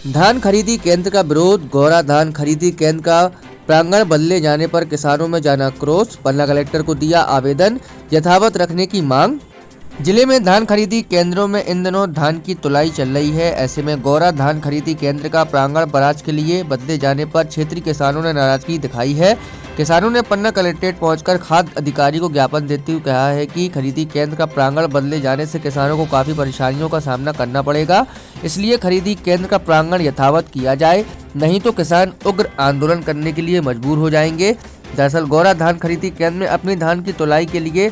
धान खरीदी केंद्र का विरोध। गौरा धान खरीदी केंद्र का प्रांगण बदले जाने पर किसानों में जाना क्रोध। पन्ना कलेक्टर को दिया आवेदन, यथावत रखने की मांग। जिले में धान खरीदी केंद्रों में इन दिनों धान की तुलाई चल रही है। ऐसे में गौरा धान खरीदी केंद्र का प्रांगण बराज के लिए बदले जाने पर क्षेत्रीय किसानों ने नाराजगी दिखाई है। किसानों ने पन्ना कलेक्ट्रेट पहुंचकर खाद्य अधिकारी को ज्ञापन देते हुए कहा है कि खरीदी केंद्र का प्रांगण बदले जाने से किसानों को काफी परेशानियों का सामना करना पड़ेगा, इसलिए खरीदी केंद्र का प्रांगण यथावत किया जाए, नहीं तो किसान उग्र आंदोलन करने के लिए मजबूर हो जाएंगे। दरअसल गौरा धान खरीदी केंद्र में अपनी धान की तुलाई के लिए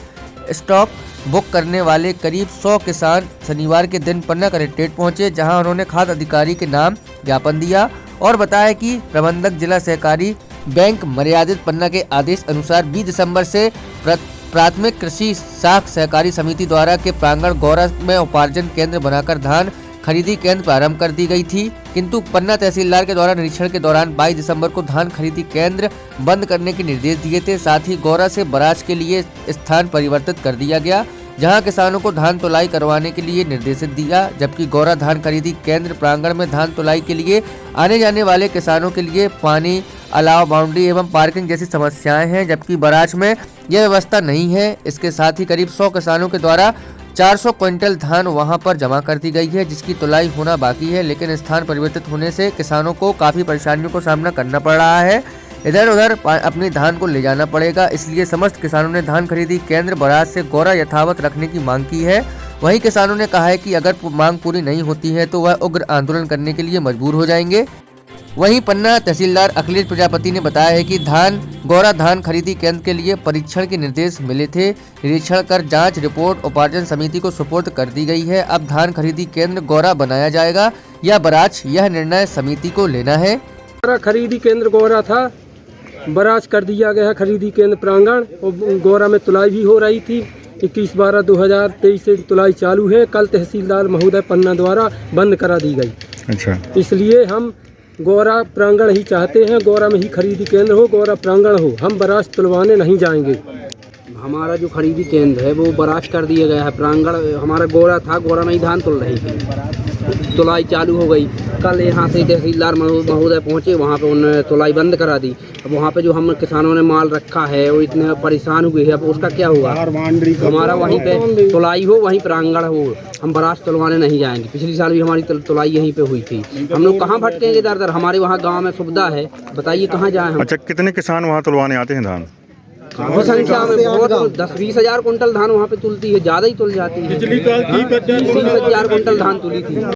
स्टॉक बुक करने वाले करीब 100 किसान शनिवार के दिन पन्ना कलेक्ट्रेट पहुंचे, जहां उन्होंने खाद्य अधिकारी के नाम ज्ञापन दिया और बताया कि प्रबंधक जिला सहकारी बैंक मर्यादित पन्ना के आदेश अनुसार 20 दिसंबर से प्राथमिक कृषि साख सहकारी समिति द्वारा के प्रांगण गौरा में उपार्जन केंद्र बनाकर धान खरीदी केंद्र प्रारंभ कर दी गई थी, किंतु पन्ना तहसीलदार के द्वारा निरीक्षण के दौरान 22 दिसंबर को धान खरीदी केंद्र बंद करने के निर्देश दिए थे। साथ ही गौरा से बराज के लिए स्थान परिवर्तित कर दिया गया, जहां किसानों को धान तुलाई करवाने के लिए निर्देशित दिया, जबकि गौरा धान खरीदी केंद्र प्रांगण में धान तुलाई के लिए आने जाने वाले किसानों के लिए पानी, अलाव, बाउंड्री एवं पार्किंग जैसी समस्याएं हैं, जबकि बराज में यह व्यवस्था नहीं है। इसके साथ ही करीब 100 किसानों के द्वारा 400 क्विंटल धान वहां पर जमा कर दी गई है, जिसकी तुलाई होना बाकी है, लेकिन स्थान परिवर्तित होने से किसानों को काफी परेशानियों को सामना करना पड़ रहा है। इधर उधर अपनी धान को ले जाना पड़ेगा, इसलिए समस्त किसानों ने धान खरीदी केंद्र बराज से गौरा यथावत रखने की मांग की है। वहीं किसानों ने कहा है कि अगर मांग पूरी नहीं होती है तो वह उग्र आंदोलन करने के लिए मजबूर हो जाएंगे। वहीं पन्ना तहसीलदार अखिलेश प्रजापति ने बताया है कि गौरा धान खरीदी केंद्र के लिए परीक्षण के निर्देश मिले थे। निरीक्षण कर जांच रिपोर्ट उपार्जन समिति को सुपुर्द कर दी गई है। अब धान खरीदी केंद्र गौरा बनाया जाएगा या बराज, यह निर्णय समिति को लेना है। खरीदी केंद्र गौरा था, बराज कर दिया गया खरीदी केंद्र प्रांगण, और गौरा में तुलाई भी हो रही थी। 21/12/2023 से तुलाई चालू है। कल तहसीलदार महोदय पन्ना द्वारा बंद करा दी गई। अच्छा, इसलिए हम गौरा प्रांगण ही चाहते हैं, गौरा में ही खरीदी केंद्र हो, गौरा प्रांगण हो, हम बराज तुलवाने नहीं जाएंगे। हमारा जो खरीदी केंद्र है वो बराज कर दिया गया है। प्रांगण हमारा गौरा था, गौरा में ही धान तुल रही थी, तुलाई चालू हो गई। कल यहाँ से तहसीलदार महोदय पहुँचे, वहाँ पे उन्होंने तुलाई बंद करा दी। अब वहाँ पे जो हम किसानों ने माल रखा है वो इतने परेशान हुए हैं, अब उसका क्या हुआ? हमारा वहीं पे तुलाई हो, वहीं प्रांगण हो, हम बराज तुलवाने नहीं जाएंगे। पिछली साल भी हमारी तुलाई यहीं पे हुई थी। हम लोग कहाँ भटकेंगे इधर उधर? हमारे वहाँ गाँव में सुविधा है, बताइए कहाँ जाए हम? अच्छा, कितने किसान वहाँ तुलवाने आते हैं धान? बहुत संख्या में, बहुत 10-20 हजार कुंटल धान वहाँ पे तुलती है, ज़्यादा ही तुल जाती है। 20-30 हजार कुंटल धान तुली थी।